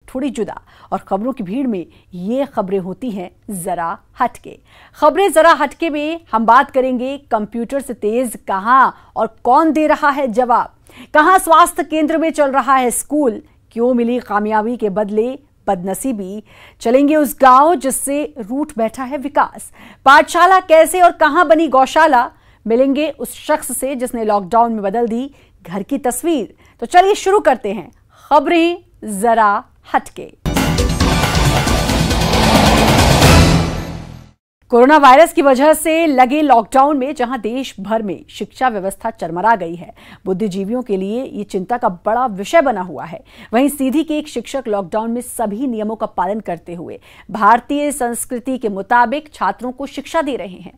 थोड़ी जुदा और खबरों की भीड़ में ये खबरें होती हैं जरा हटके। खबरें जरा हटके में हम बात करेंगे कंप्यूटर से तेज कहां और कौन दे रहा है जवाब, कहां स्वास्थ्य केंद्र में चल रहा है स्कूल, क्यों मिली कामयाबी के बदले बदनसीबी, चलेंगे उस गांव जिससे रूठ बैठा है विकास, पाठशाला कैसे और कहां बनी गौशाला, मिलेंगे उस शख्स से जिसने लॉकडाउन में बदल दी घर की तस्वीर। तो चलिए शुरू करते हैं खबरें जरा हटके। कोरोना वायरस की वजह से लगे लॉकडाउन में जहां देश भर में शिक्षा व्यवस्था चरमरा गई है, बुद्धिजीवियों के लिए ये चिंता का बड़ा विषय बना हुआ है। वहीं सीधी के एक शिक्षक लॉकडाउन में सभी नियमों का पालन करते हुए भारतीय संस्कृति के मुताबिक छात्रों को शिक्षा दे रहे हैं।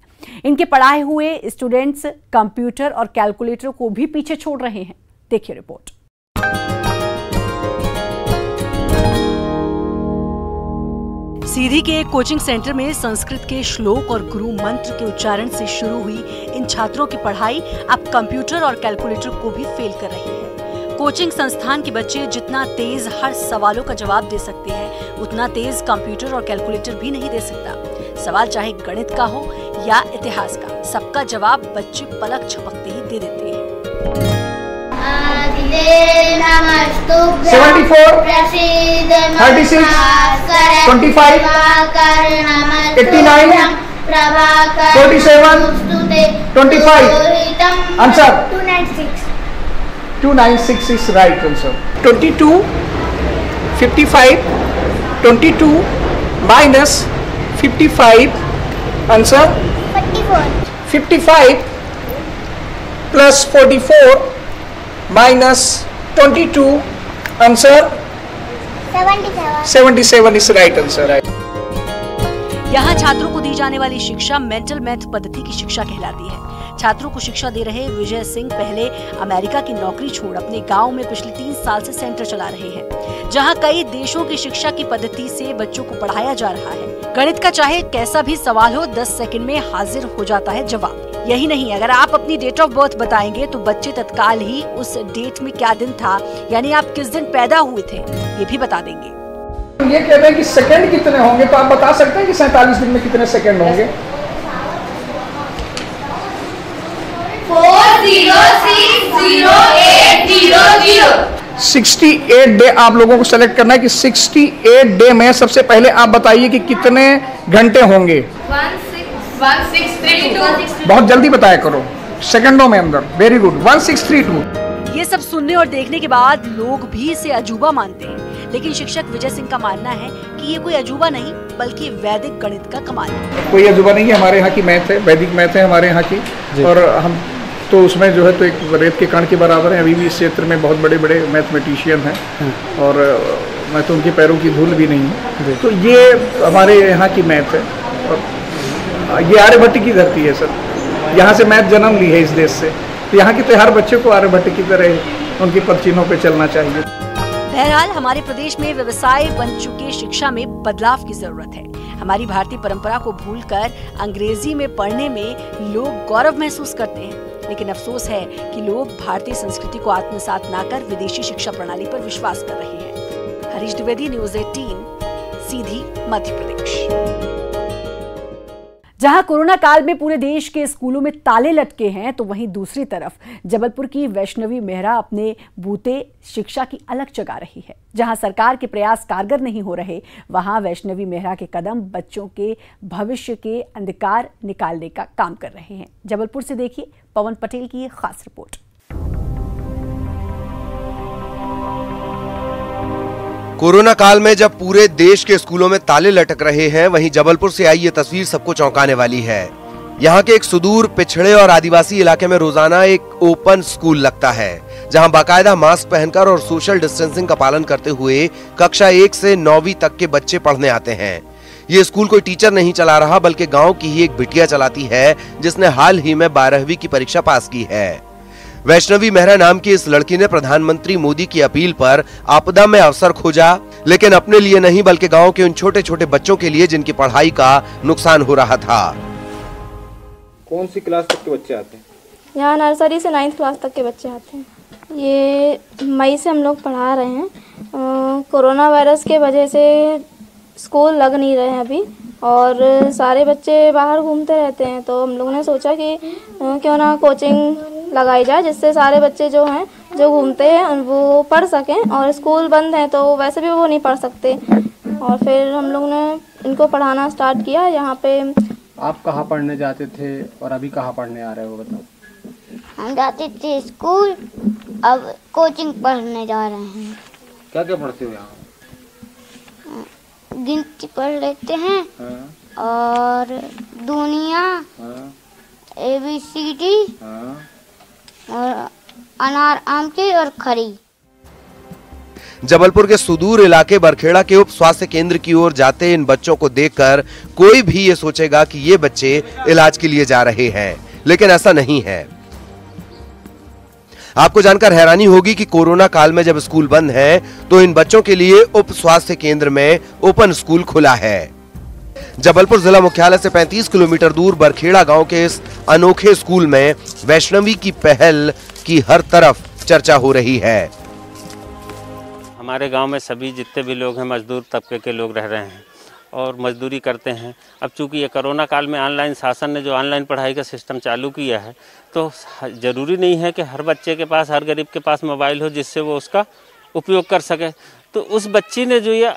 इनके पढ़ाए हुए स्टूडेंट्स कंप्यूटर और कैलकुलेटर को भी पीछे छोड़ रहे हैं। देखिए रिपोर्ट। सीधी के एक कोचिंग सेंटर में संस्कृत के श्लोक और गुरु मंत्र के उच्चारण से शुरू हुई इन छात्रों की पढ़ाई अब कंप्यूटर और कैलकुलेटर को भी फेल कर रही है। कोचिंग संस्थान के बच्चे जितना तेज हर सवालों का जवाब दे सकते हैं, उतना तेज कंप्यूटर और कैलकुलेटर भी नहीं दे सकता। सवाल चाहे गणित का हो या इतिहास का, सबका जवाब बच्चे पलक झपकते ही दे देते हैं। 74, 36, 25, 89, 47, 25. Answer. 296 is right answer. 22, 55, 22 minus 55. Answer. 44. 55 plus 44 minus 22. Answer. 77. 77 is right answer. यहाँ छात्रों को दी जाने वाली शिक्षा मेंटल मैथ पद्धति की शिक्षा कहलाती है। छात्रों को शिक्षा दे रहे विजय सिंह पहले अमेरिका की नौकरी छोड़ अपने गांव में पिछले 3 साल से सेंटर चला रहे हैं, जहां कई देशों की शिक्षा की पद्धति से बच्चों को पढ़ाया जा रहा है। गणित का चाहे कैसा भी सवाल हो 10 सेकंड में हाजिर हो जाता है जवाब। यही नहीं, अगर आप अपनी डेट ऑफ बर्थ बताएंगे तो बच्चे तत्काल ही उस डेट में क्या दिन था, यानी आप किस दिन पैदा हुए थे, ये भी बता देंगे। ये कह रहे हैं कि सेकंड कितने होंगे, तो आप बता सकते हैं कि 47 दिन में कितने सेकंड होंगे? 68 डे आप लोगों को सेलेक्ट करना है कि 68 डे में सबसे पहले आप बताइए कि कितने घंटे होंगे। 1632। बहुत जल्दी बताया करो, सेकंडों में अंदर। Very good, 1632। ये सब सुनने और देखने के बाद लोग भी इसे अजूबा मानते हैं, लेकिन शिक्षक विजय सिंह का मानना है कि ये कोई अजूबा नहीं बल्कि वैदिक गणित का कमाल है। कोई अजूबा नहीं है, हमारे यहाँ की मैथ है, वैदिक मैथ है हमारे यहाँ की, और हम तो उसमें जो है तो एक रेत के कण के बराबर है। अभी भी इस क्षेत्र में बहुत बड़े बड़े मैथमेटिशियन हैं और मैं तो उनके पैरों की धूल भी नहीं हूँ। तो ये हमारे यहाँ की मैथ है और ये आर्यभट्ट की धरती है सर। यहाँ से मैथ जन्म ली है इस देश से, तो यहाँ के तो हर बच्चे को आर्यभट्ट की तरह उनकी पदचिन्हों पे चलना चाहिए। बहरहाल हमारे प्रदेश में व्यवसाय बन चुके शिक्षा में बदलाव की जरूरत है। हमारी भारतीय परंपरा को भूलकर अंग्रेजी में पढ़ने में लोग गौरव महसूस करते हैं, लेकिन अफसोस है कि लोग भारतीय संस्कृति को आत्मसात न कर विदेशी शिक्षा प्रणाली पर विश्वास कर रहे हैं। हरीश द्विवेदी, न्यूज़ 18, सीधी, मध्य प्रदेश। जहां कोरोना काल में पूरे देश के स्कूलों में ताले लटके हैं, तो वहीं दूसरी तरफ जबलपुर की वैष्णवी मेहरा अपने बूते शिक्षा की अलग जगा रही है। जहां सरकार के प्रयास कारगर नहीं हो रहे, वहां वैष्णवी मेहरा के कदम बच्चों के भविष्य के अंधकार निकालने का काम कर रहे हैं। जबलपुर से देखिए पवन पटेल की एक खास रिपोर्ट। कोरोना काल में जब पूरे देश के स्कूलों में ताले लटक रहे हैं, वहीं जबलपुर से आई ये तस्वीर सबको चौंकाने वाली है। यहाँ के एक सुदूर, पिछड़े और आदिवासी इलाके में रोजाना एक ओपन स्कूल लगता है, जहाँ बाकायदा मास्क पहनकर और सोशल डिस्टेंसिंग का पालन करते हुए कक्षा 1 से 9वीं तक के बच्चे पढ़ने आते हैं। ये स्कूल कोई टीचर नहीं चला रहा, बल्कि गाँव की ही एक बिटिया चलाती है, जिसने हाल ही में 12वीं की परीक्षा पास की है। वैष्णवी मेहरा नाम की इस लड़की ने प्रधानमंत्री मोदी की अपील पर आपदा में अवसर खोजा, लेकिन अपने लिए नहीं बल्कि गांव के उन छोटे छोटे बच्चों के लिए जिनकी पढ़ाई का नुकसान हो रहा था। कौन सी क्लास तक के बच्चे आते हैं? यहाँ नर्सरी से 9th क्लास तक के बच्चे आते हैं। ये मई से हम लोग पढ़ा रहे हैं। कोरोना वायरस के वजह से स्कूल लग नहीं रहे हैं अभी, और सारे बच्चे बाहर घूमते रहते हैं, तो हम लोगों ने सोचा कि क्यों ना कोचिंग लगाई जाए, जिससे सारे बच्चे जो हैं जो घूमते हैं वो पढ़ सकें, और स्कूल बंद है तो वैसे भी वो नहीं पढ़ सकते। और फिर हम लोगों ने इनको पढ़ाना स्टार्ट किया यहाँ पे। आप कहाँ पढ़ने जाते थे और अभी कहाँ पढ़ने आ रहे हो, बताओ? हम जाते थे स्कूल, अब कोचिंग पढ़ने जा रहे हैं। क्या क्या पढ़ते हो यहाँ? गिनती पढ़ लेते हैं। हाँ। और दुनिया। हाँ। ABCD। हाँ। और अनार, आम के और खरी। जबलपुर के सुदूर इलाके बरखेड़ा के उप स्वास्थ्य केंद्र की ओर जाते इन बच्चों को देखकर कोई भी ये सोचेगा कि ये बच्चे इलाज के लिए जा रहे हैं, लेकिन ऐसा नहीं है। आपको जानकर हैरानी होगी कि कोरोना काल में जब स्कूल बंद है तो इन बच्चों के लिए उप स्वास्थ्य केंद्र में ओपन स्कूल खुला है। जबलपुर जिला मुख्यालय से 35 किलोमीटर दूर बरखेड़ा गांव के इस अनोखे स्कूल में वैष्णवी की पहल की हर तरफ चर्चा हो रही है। हमारे गांव में सभी जितने भी लोग हैं मजदूर तबके के लोग रह रहे हैं और मजदूरी करते हैं। अब चूंकि ये कोरोना काल में ऑनलाइन शासन ने जो ऑनलाइन पढ़ाई का सिस्टम चालू किया है, तो ज़रूरी नहीं है कि हर बच्चे के पास, हर गरीब के पास मोबाइल हो जिससे वो उसका उपयोग कर सके। तो उस बच्ची ने जो ये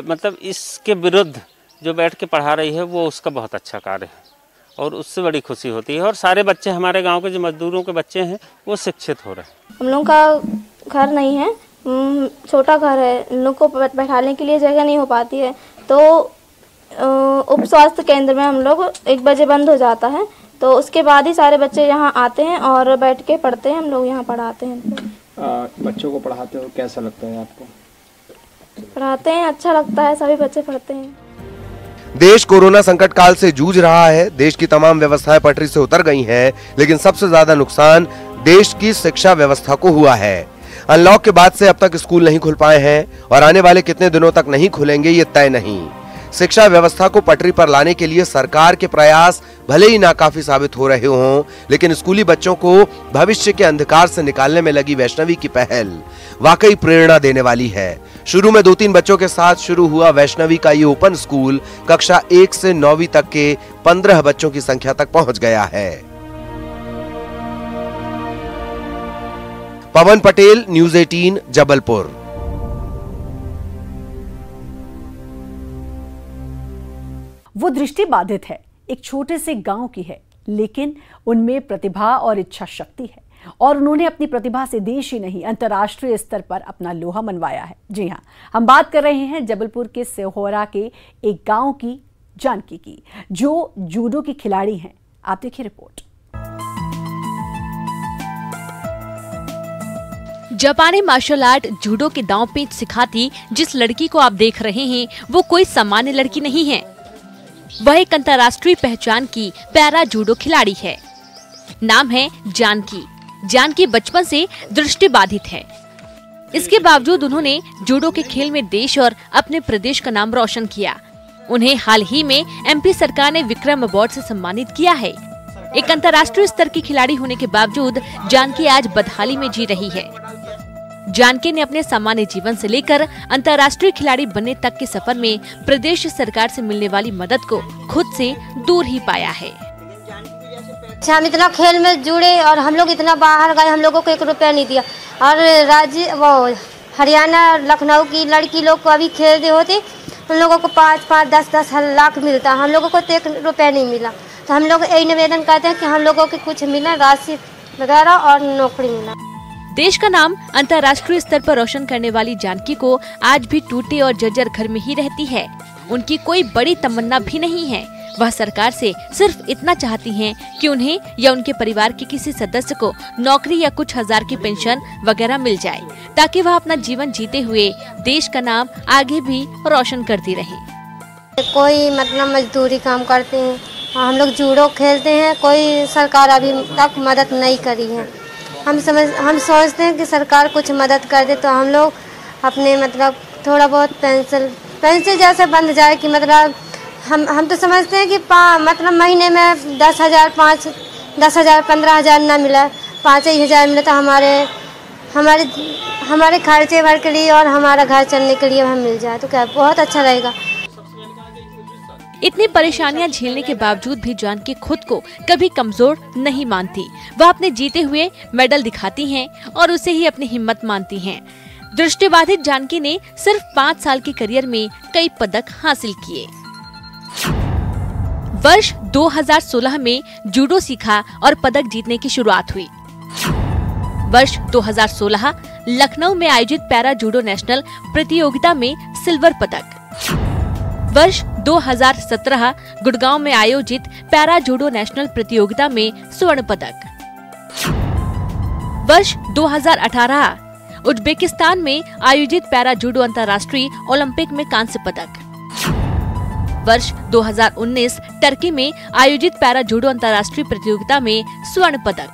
मतलब इसके विरुद्ध जो बैठ के पढ़ा रही है, वो उसका बहुत अच्छा कार्य है और उससे बड़ी खुशी होती है। और सारे बच्चे हमारे गाँव के जो मजदूरों के बच्चे हैं वो शिक्षित हो रहे हैं। हम लोग का घर नहीं है, छोटा घर है, इन लोग को बैठाने के लिए जगह नहीं हो पाती है, तो उप स्वास्थ्य केंद्र में हम लोग 1 बजे बंद हो जाता है, तो उसके बाद ही सारे बच्चे यहाँ आते हैं और बैठ के पढ़ते हैं। हम लोग यहाँ पढ़ाते हैं। बच्चों को पढ़ाते हो, कैसा लगता है आपको? पढ़ाते हैं, अच्छा लगता है, सभी बच्चे पढ़ते हैं। देश कोरोना संकट काल से जूझ रहा है। देश की तमाम व्यवस्थाएं पटरी से उतर गई हैं, लेकिन सबसे ज्यादा नुकसान देश की शिक्षा व्यवस्था को हुआ है। अनलॉक के बाद से अब तक स्कूल नहीं खुल पाए हैं और आने वाले कितने दिनों तक नहीं खुलेंगे ये तय नहीं। शिक्षा व्यवस्था को पटरी पर लाने के लिए सरकार के प्रयास भले ही नाकाफी साबित हो रहे हों, लेकिन स्कूली बच्चों को भविष्य के अंधकार से निकालने में लगी वैष्णवी की पहल वाकई प्रेरणा देने वाली है। शुरू में 2-3 बच्चों के साथ शुरू हुआ वैष्णवी का ये ओपन स्कूल कक्षा 1 से 9वीं तक के 15 बच्चों की संख्या तक पहुंच गया है। पवन पटेल, न्यूज़ 18, जबलपुर। वो दृष्टि बाधित है, एक छोटे से गांव की है, लेकिन उनमें प्रतिभा और इच्छा शक्ति है और उन्होंने अपनी प्रतिभा से देश ही नहीं अंतर्राष्ट्रीय स्तर पर अपना लोहा मनवाया है। जी हां, हम बात कर रहे हैं जबलपुर के सेहोरा के एक गांव की, जानकी की, जो जूडो की खिलाड़ी हैं। आप देखिए रिपोर्ट। जापानी मार्शल आर्ट जूडो के दांव पेच सिखाती जिस लड़की को आप देख रहे हैं, वो कोई सामान्य लड़की नहीं है। वह एक अंतर्राष्ट्रीय पहचान की पैरा जूडो खिलाड़ी है। नाम है जानकी। जानकी बचपन से दृष्टि बाधित है। इसके बावजूद उन्होंने जूडो के खेल में देश और अपने प्रदेश का नाम रोशन किया। उन्हें हाल ही में MP सरकार ने विक्रम अवार्ड से सम्मानित किया है। एक अंतर्राष्ट्रीय स्तर की खिलाड़ी होने के बावजूद जानकी आज बदहाली में जी रही है। जानकी ने अपने सामान्य जीवन से लेकर अंतर्राष्ट्रीय खिलाड़ी बनने तक के सफर में प्रदेश सरकार से मिलने वाली मदद को खुद से दूर ही पाया है। हम इतना खेल में जुड़े और हम लोग इतना बाहर गए, हम लोगों को 1 रुपया नहीं दिया। और हरियाणा, लखनऊ की लड़की लोग को अभी खेलते होते, उन लोगों को 5-5, 10-10 लाख मिलता, हम लोगों को तो 1 रुपया नहीं मिला। तो हम लोग यही निवेदन करते हैं कि हम लोगों को कुछ मिला, राशि वगैरह और नौकरी मिला। देश का नाम अंतर्राष्ट्रीय स्तर पर रोशन करने वाली जानकी को आज भी टूटे और जर्जर घर में ही रहती है। उनकी कोई बड़ी तमन्ना भी नहीं है। वह सरकार से सिर्फ इतना चाहती हैं कि उन्हें या उनके परिवार के किसी सदस्य को नौकरी या कुछ हजार की पेंशन वगैरह मिल जाए, ताकि वह अपना जीवन जीते हुए देश का नाम आगे भी रोशन करती रहे। कोई मतलब मजदूरी काम करते हैं, हम लोग जूडो खेलते हैं, कोई सरकार अभी तक मदद नहीं करी है। हम सोचते हैं कि सरकार कुछ मदद कर दे तो हम लोग अपने मतलब थोड़ा बहुत पेंसिल जैसे बन जाए कि मतलब हम तो समझते हैं कि मतलब महीने में 10,000, 15,000 ना मिला, 5,000 मिले तो हमारे खर्चे भर के लिए और हमारा घर चलने के लिए हमें मिल जाए तो क्या बहुत अच्छा रहेगा। इतनी परेशानियां झेलने के बावजूद भी जानकी खुद को कभी कमजोर नहीं मानती। वह अपने जीते हुए मेडल दिखाती हैं और उसे ही अपनी हिम्मत मानती हैं। दृष्टिबाधित जानकी ने सिर्फ 5 साल के करियर में कई पदक हासिल किए। वर्ष 2016 में जूडो सीखा और पदक जीतने की शुरुआत हुई। वर्ष 2016 लखनऊ में आयोजित पैरा जूडो नेशनल प्रतियोगिता में सिल्वर पदक। वर्ष 2017 गुड़गांव में आयोजित पैरा जूडो नेशनल प्रतियोगिता में स्वर्ण पदक। वर्ष 2018 उज्बेकिस्तान में आयोजित पैरा जूडो अंतर्राष्ट्रीय ओलंपिक में कांस्य पदक। वर्ष 2019 टर्की में आयोजित पैरा जूडो अंतर्राष्ट्रीय प्रतियोगिता में स्वर्ण पदक।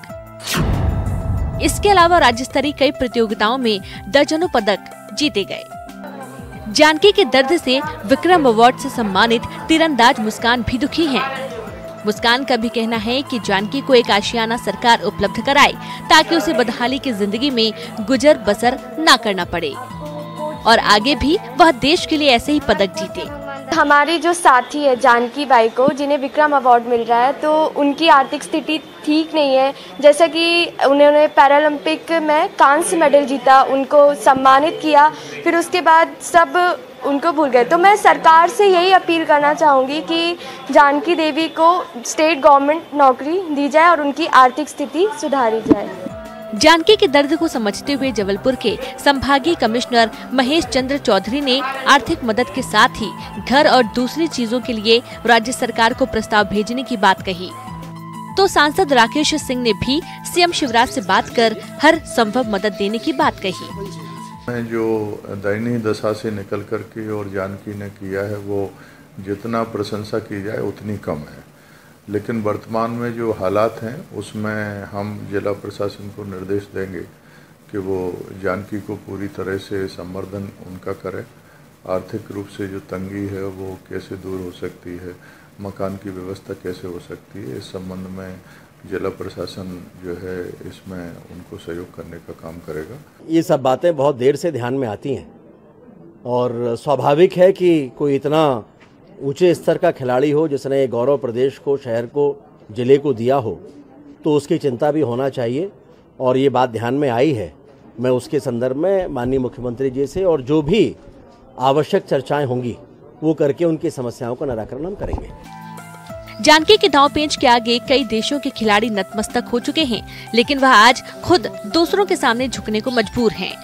इसके अलावा राज्य स्तरीय कई प्रतियोगिताओं में दर्जनों पदक जीते गए। जानकी के दर्द से विक्रम अवार्ड से सम्मानित तीरंदाज मुस्कान भी दुखी हैं। मुस्कान का भी कहना है कि जानकी को एक आशियाना सरकार उपलब्ध कराए ताकि उसे बदहाली की जिंदगी में गुजर बसर न करना पड़े और आगे भी वह देश के लिए ऐसे ही पदक जीते। हमारी जो साथी है जानकी बाई को, जिन्हें विक्रम अवार्ड मिल रहा है, तो उनकी आर्थिक स्थिति ठीक नहीं है। जैसा कि उन्होंने पैरालंपिक में कांस्य मेडल जीता, उनको सम्मानित किया, फिर उसके बाद सब उनको भूल गए। तो मैं सरकार से यही अपील करना चाहूँगी कि जानकी देवी को स्टेट गवर्नमेंट नौकरी दी जाए और उनकी आर्थिक स्थिति सुधारी जाए। जानकी के दर्द को समझते हुए जबलपुर के संभागीय कमिश्नर महेश चंद्र चौधरी ने आर्थिक मदद के साथ ही घर और दूसरी चीजों के लिए राज्य सरकार को प्रस्ताव भेजने की बात कही। तो सांसद राकेश सिंह ने भी सीएम शिवराज से बात कर हर संभव मदद देने की बात कही। जो दयनीय दशा से निकल करके और जानकी ने किया है वो जितना प्रशंसा की जाए उतनी कम है, लेकिन वर्तमान में जो हालात हैं उसमें हम जिला प्रशासन को निर्देश देंगे कि वो जानकी को पूरी तरह से संवर्धन उनका करे। आर्थिक रूप से जो तंगी है वो कैसे दूर हो सकती है, मकान की व्यवस्था कैसे हो सकती है, इस संबंध में जिला प्रशासन जो है इसमें उनको सहयोग करने का काम करेगा। ये सब बातें बहुत देर से ध्यान में आती हैं और स्वाभाविक है कि कोई इतना ऊंचे स्तर का खिलाड़ी हो जिसने गौरव प्रदेश को, शहर को, जिले को दिया हो, तो उसकी चिंता भी होना चाहिए और ये बात ध्यान में आई है। मैं उसके संदर्भ में माननीय मुख्यमंत्री जी से और जो भी आवश्यक चर्चाएं होंगी वो करके उनकी समस्याओं का निराकरण हम करेंगे। जानकी के दांव पेंच के आगे कई देशों के खिलाड़ी नतमस्तक हो चुके हैं, लेकिन वह आज खुद दूसरों के सामने झुकने को मजबूर हैं।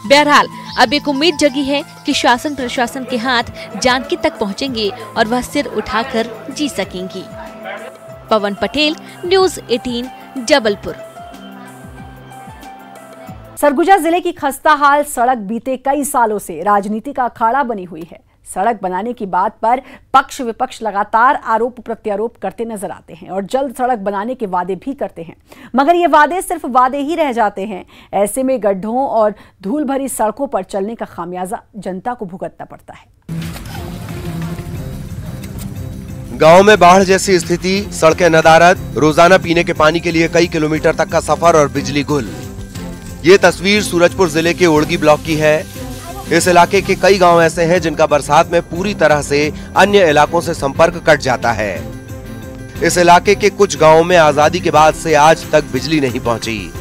बहरहाल अब एक उम्मीद जगी है कि शासन प्रशासन के हाथ जानकी तक पहुंचेंगे और वह सिर उठाकर जी सकेंगी। पवन पटेल, न्यूज़ 18, जबलपुर। सरगुजा जिले की खस्ताहाल सड़क बीते कई सालों से राजनीति का अखाड़ा बनी हुई है। सड़क बनाने की बात पर पक्ष विपक्ष लगातार आरोप प्रत्यारोप करते नजर आते हैं और जल्द सड़क बनाने के वादे भी करते हैं, मगर ये वादे सिर्फ वादे ही रह जाते हैं। ऐसे में गड्ढों और धूल भरी सड़कों पर चलने का खामियाजा जनता को भुगतना पड़ता है। गांव में बाढ़ जैसी स्थिति, सड़कें नदारद, रोजाना पीने के पानी के लिए कई किलोमीटर तक का सफर और बिजली गुल। ये तस्वीर सूरजपुर जिले के ओड़गी ब्लॉक की है। इस इलाके के कई गांव ऐसे हैं जिनका बरसात में पूरी तरह से अन्य इलाकों से संपर्क कट जाता है। इस इलाके के कुछ गांवों में आजादी के बाद से आज तक बिजली नहीं पहुंची।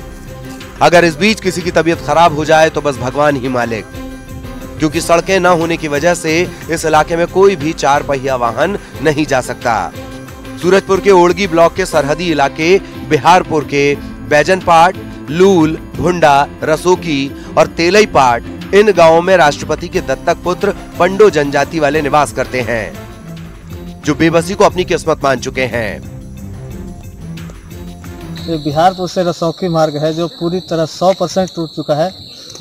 अगर इस बीच किसी की तबीयत खराब हो जाए तो बस भगवान ही मालिक, क्योंकि सड़कें न होने की वजह से इस इलाके में कोई भी 4 पहिया वाहन नहीं जा सकता। सूरजपुर के ओड़गी ब्लॉक के सरहदी इलाके बिहारपुर के बैजनपाट, लूल, भुंडा, रसोकी और तेलईपाट, इन गांवों में राष्ट्रपति के दत्तक पुत्र पंडो जनजाति वाले निवास करते हैं, जो बेबसी को अपनी किस्मत मान चुके हैं। ये बिहारपुर से रसौकी मार्ग है जो पूरी तरह 100% टूट चुका है।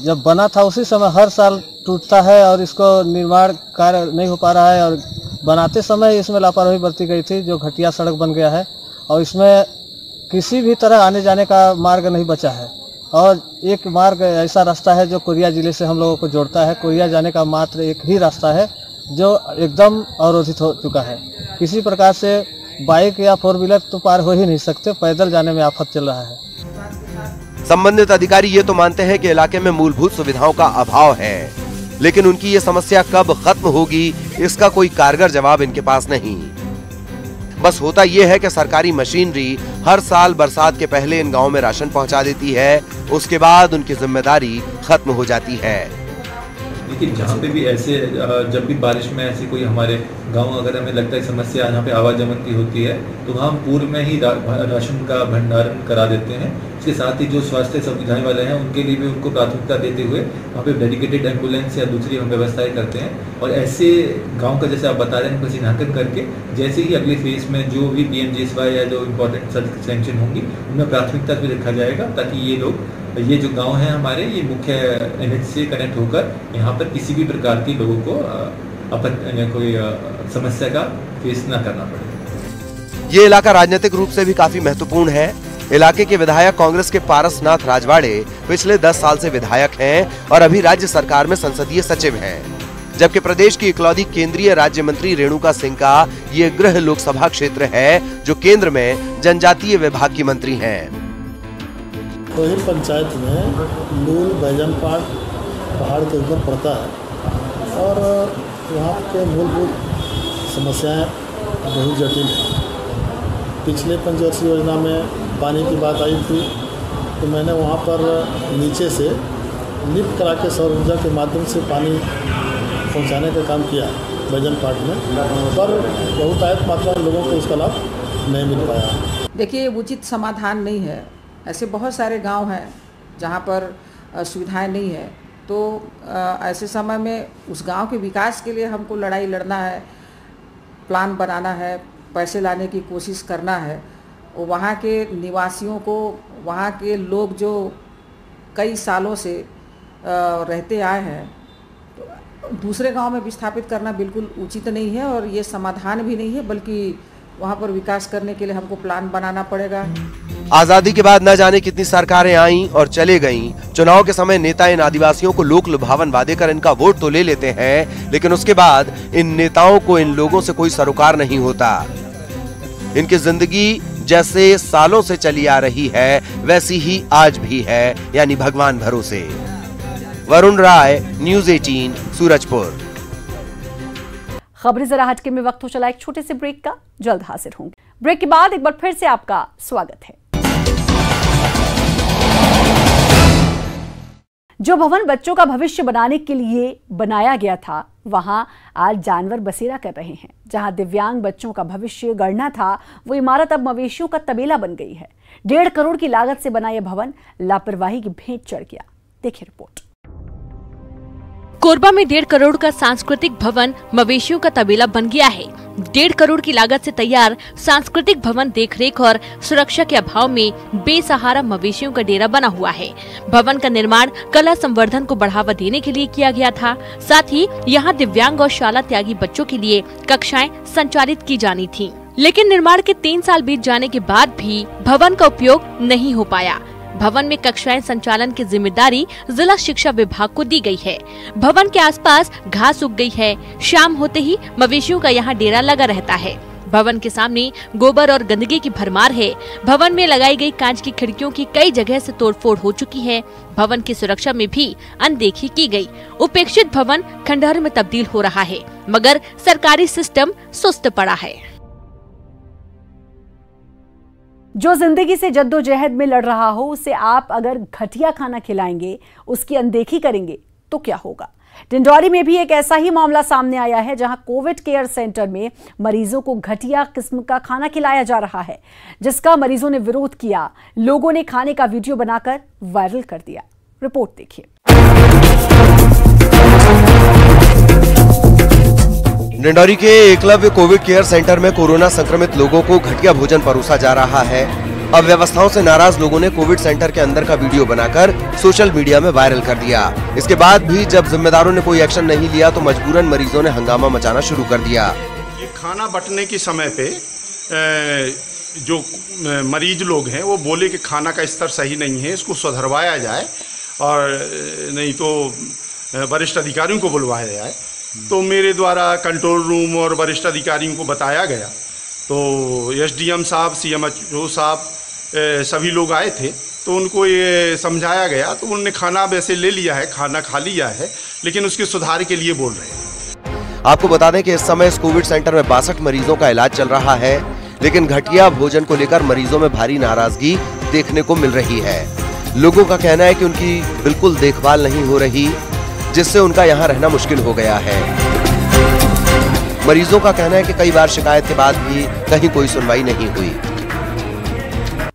जब बना था उसी समय हर साल टूटता है और इसको निर्माण कार्य नहीं हो पा रहा है और बनाते समय इसमें लापरवाही बरती गई थी, जो घटिया सड़क बन गया है और इसमें किसी भी तरह आने जाने का मार्ग नहीं बचा है। और एक मार्ग ऐसा रास्ता है जो कोरिया जिले से हम लोगों को जोड़ता है। कोरिया जाने का मात्र एक ही रास्ता है जो एकदम अवरोधित हो चुका है। किसी प्रकार से बाइक या 4 व्हीलर तो पार हो ही नहीं सकते, पैदल जाने में आफत चल रहा है। संबंधित अधिकारी ये तो मानते हैं कि इलाके में मूलभूत सुविधाओं का अभाव है, लेकिन उनकी ये समस्या कब खत्म होगी इसका कोई कारगर जवाब इनके पास नहीं। बस होता यह है कि सरकारी मशीनरी हर साल बरसात के पहले इन गांवों में राशन पहुंचा देती है, उसके बाद उनकी जिम्मेदारी खत्म हो जाती है। लेकिन जहाँ पे भी ऐसे जब भी बारिश में ऐसी कोई हमारे गांव अगर हमें लगता है समस्या यहाँ पे आवागमन की होती है तो हम पूर्व में ही राशन का भंडारण करा देते हैं। इसके साथ ही जो स्वास्थ्य सुविधाएं वाले हैं उनके लिए भी उनको प्राथमिकता देते हुए वहाँ पे डेडिकेटेड एम्बुलेंस या दूसरी हम व्यवस्थाएं करते हैं। और ऐसे गाँव का जैसे आप बता रहे हैं उनका चिन्हांकन करके जैसे ही अगले फेज में जो भी PMGSY या जो इम्पोर्टेंट सैंक्शन होंगी उनमें प्राथमिकता भी रखा जाएगा, ताकि ये लोग ये जो गांव है हमारे ये मुख्य NH से कनेक्ट होकर यहाँ पर किसी भी प्रकार की लोगों को कोई समस्या का फेस ना करना पड़े। ये इलाका राजनीतिक रूप से भी काफी महत्वपूर्ण है। इलाके के विधायक कांग्रेस के पारसनाथ राजवाड़े पिछले 10 साल से विधायक हैं और अभी राज्य सरकार में संसदीय सचिव हैं, जबकि प्रदेश की इकलौती केंद्रीय राज्य मंत्री रेणुका सिंह का ये गृह लोकसभा क्षेत्र है जो केंद्र में जनजातीय विभाग की मंत्री हैं। कोही पंचायत में लूल बैजनपाट पहाड़ के ऊपर पड़ता है और वहाँ के मूलभूत समस्याएं बहुत जटिल हैं। पिछले पंचवर्षीय योजना में पानी की बात आई थी तो मैंने वहाँ पर नीचे से लिफ्ट करा के सौर ऊर्जा के माध्यम से पानी पहुँचाने का काम किया बैजनपाट में, पर बहुतायत मात्रा में लोगों को उसका लाभ नहीं मिल पाया। देखिए, उचित समाधान नहीं है। ऐसे बहुत सारे गांव हैं जहां पर सुविधाएं नहीं है, तो ऐसे समय में उस गांव के विकास के लिए हमको लड़ाई लड़ना है, प्लान बनाना है, पैसे लाने की कोशिश करना है। वहाँ के निवासियों को, वहाँ के लोग जो कई सालों से रहते आए हैं, तो दूसरे गांव में विस्थापित करना बिल्कुल उचित नहीं है और ये समाधान भी नहीं है, बल्कि वहाँ पर विकास करने के लिए हमको प्लान बनाना पड़ेगा। आजादी के बाद न जाने कितनी सरकारें आईं और चले गईं। चुनाव के समय नेता इन आदिवासियों को लोक लुभावन वादे कर इनका वोट तो ले लेते हैं, लेकिन उसके बाद इन नेताओं को इन लोगों से कोई सरोकार नहीं होता। इनकी जिंदगी जैसे सालों से चली आ रही है वैसी ही आज भी है, यानी भगवान भरोसे। वरुण राय, न्यूज़ 18, सूरजपुर। खबरें जरा हटके में वक्त हो चला एक छोटे से ब्रेक का, जल्द हाजिर होंगे। ब्रेक के बाद एक बार फिर से आपका स्वागत है। जो भवन बच्चों का भविष्य बनाने के लिए बनाया गया था, वहां आज जानवर बसेरा कर रहे हैं। जहां दिव्यांग बच्चों का भविष्य गढ़ना था, वो इमारत अब मवेशियों का तबेला बन गई है। 1.5 करोड़ की लागत से बना यह भवन लापरवाही की भेंट चढ़ गया। देखिए रिपोर्ट। कोरबा में 1.5 करोड़ का सांस्कृतिक भवन मवेशियों का तबेला बन गया है। 1.5 करोड़ की लागत से तैयार सांस्कृतिक भवन देखरेख और सुरक्षा के अभाव में बेसहारा मवेशियों का डेरा बना हुआ है। भवन का निर्माण कला संवर्धन को बढ़ावा देने के लिए किया गया था। साथ ही यहाँ दिव्यांग और शाला त्यागी बच्चों के लिए कक्षाएं संचालित की जानी थी, लेकिन निर्माण के 3 साल बीत जाने के बाद भी भवन का उपयोग नहीं हो पाया। भवन में कक्षाएं संचालन की जिम्मेदारी जिला शिक्षा विभाग को दी गई है। भवन के आसपास घास उग गई है। शाम होते ही मवेशियों का यहाँ डेरा लगा रहता है। भवन के सामने गोबर और गंदगी की भरमार है। भवन में लगाई गई कांच की खिड़कियों की कई जगह से तोड़फोड़ हो चुकी है। भवन की सुरक्षा में भी अनदेखी की गई। उपेक्षित भवन खंडहर में तब्दील हो रहा है, मगर सरकारी सिस्टम सुस्त पड़ा है। जो जिंदगी से जद्दोजहद में लड़ रहा हो, उसे आप अगर घटिया खाना खिलाएंगे, उसकी अनदेखी करेंगे तो क्या होगा। डिंडौरी में भी एक ऐसा ही मामला सामने आया है, जहां कोविड केयर सेंटर में मरीजों को घटिया किस्म का खाना खिलाया जा रहा है, जिसका मरीजों ने विरोध किया। लोगों ने खाने का वीडियो बनाकर वायरल कर दिया। रिपोर्ट देखिए। डिंडौरी के एकलव्य कोविड केयर सेंटर में कोरोना संक्रमित लोगों को घटिया भोजन परोसा जा रहा है। अव्यवस्थाओं से नाराज लोगों ने कोविड सेंटर के अंदर का वीडियो बनाकर सोशल मीडिया में वायरल कर दिया। इसके बाद भी जब जिम्मेदारों ने कोई एक्शन नहीं लिया तो मजबूरन मरीजों ने हंगामा मचाना शुरू कर दिया। ये खाना बंटने के समय पे जो मरीज लोग हैं वो बोले कि खाना का स्तर सही नहीं है, इसको सुधरवाया जाए और नहीं तो वरिष्ठ अधिकारियों को बुलवाया जाए। तो मेरे द्वारा कंट्रोल रूम और वरिष्ठ अधिकारियों को बताया गया, तो SDM साहब, CMHO साहब सभी लोग आए थे। तो उनको ये समझाया गया, तो उन्होंने खाना वैसे ले लिया है, खाना खा लिया है, लेकिन उसके सुधार के लिए बोल रहे हैं। आपको बता दें कि इस समय इस कोविड सेंटर में 62 मरीजों का इलाज चल रहा है, लेकिन घटिया भोजन को लेकर मरीजों में भारी नाराजगी देखने को मिल रही है। लोगों का कहना है कि उनकी बिल्कुल देखभाल नहीं हो रही, जिससे उनका यहाँ रहना मुश्किल हो गया है। मरीजों का कहना है कि कई बार शिकायत के बाद भी कहीं कोई सुनवाई नहीं हुई।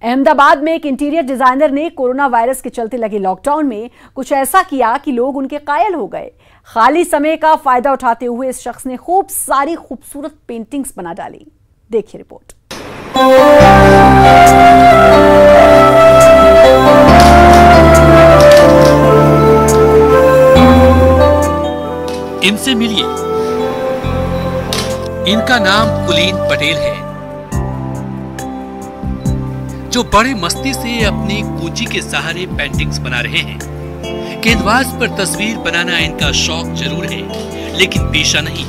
अहमदाबाद में एक इंटीरियर डिजाइनर ने कोरोना वायरस के चलते लगे लॉकडाउन में कुछ ऐसा किया कि लोग उनके कायल हो गए। खाली समय का फायदा उठाते हुए इस शख्स ने खूब सारी खूबसूरत पेंटिंग्स बना डाली। देखिए रिपोर्ट। इनसे मिलिए, इनका नाम कुलीन पटेल है, जो बड़े मस्ती से अपनी कूची के सहारे पेंटिंग्स बना रहे हैं। कैनवास पर तस्वीर बनाना इनका शौक जरूर है, लेकिन पेशा नहीं।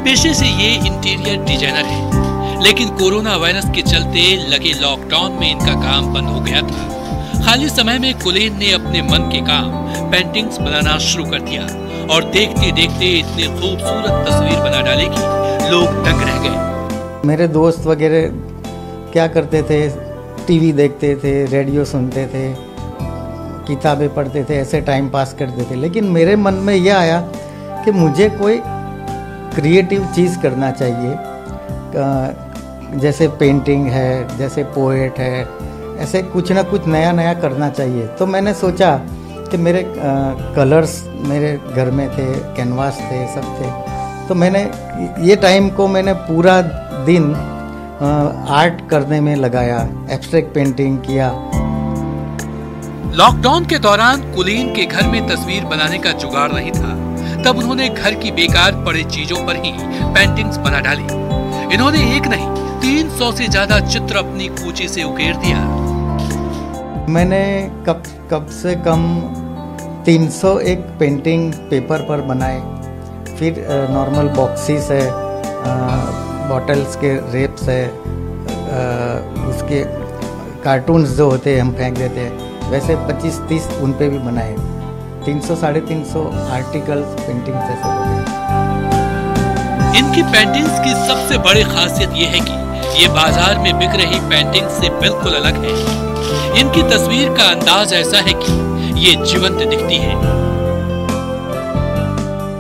पेशे से ये इंटीरियर डिजाइनर है, लेकिन कोरोना वायरस के चलते लगे लॉकडाउन में इनका काम बंद हो गया था। खाली समय में कुलीन ने अपने मन के काम पेंटिंग्स बनाना शुरू कर दिया और देखते देखते इतनी खूबसूरत तस्वीर बना डाली कि लोग दंग रह गए। मेरे दोस्त वगैरह क्या करते थे, टीवी देखते थे, रेडियो सुनते थे, किताबें पढ़ते थे, ऐसे टाइम पास करते थे। लेकिन मेरे मन में यह आया कि मुझे कोई क्रिएटिव चीज़ करना चाहिए, जैसे पेंटिंग है, जैसे पोएट है, ऐसे कुछ ना कुछ नया नया करना चाहिए। तो मैंने सोचा कि मेरे कलर्स मेरे घर में थे, कैनवास थे, सब थे। तो मैंने ये टाइम को मैंने पूरा दिन आर्ट करने में लगाया, एब्स्ट्रैक्ट पेंटिंग किया। लॉकडाउन के दौरान कुलीन के घर में तस्वीर बनाने का जुगाड़ नहीं था, तब उन्होंने घर की बेकार पड़े चीजों पर ही पेंटिंग्स बना डाली। इन्होंने एक नहीं 300 से ज्यादा चित्र अपनी कूची से उकेर दिया। मैंने कब से कम 301 पेंटिंग पेपर पर बनाए। फिर नॉर्मल बॉक्सेस है, बॉटल्स के रेप्स है, उसके कार्टून्स जो होते हैं हम फेंक देते हैं, वैसे 25-30 उन पे भी बनाए। 300-350 आर्टिकल्स पेंटिंग जैसे हो गए। इनकी पेंटिंग्स की सबसे बड़ी खासियत ये है कि ये बाजार में बिक रही पेंटिंग से बिल्कुल अलग है। इनकी तस्वीर का अंदाज ऐसा है कि ये जीवंत दिखती है।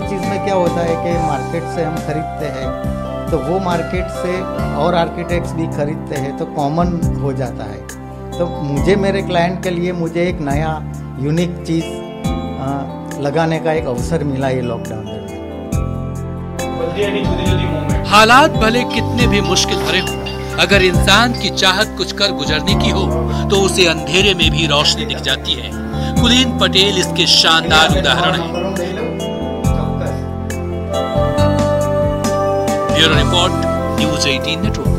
चीज में क्या होता है कि मार्केट से हम खरीदते हैं, तो वो मार्केट से और आर्किटेक्ट्स भी खरीदते हैं, तो कॉमन हो जाता है। तो मुझे मेरे क्लाइंट के लिए मुझे एक नया यूनिक चीज़ लगाने का एक अवसर मिला ये लॉकडाउन में। हालात भले कितने भी मुश्किल भरे हों, अगर इंसान की चाहत कुछ कर गुजरने की हो तो उसे अंधेरे में भी रोशनी दिख जाती है। कुलीन पटेल इसके शानदार उदाहरण है। Bureau report, news 18 network.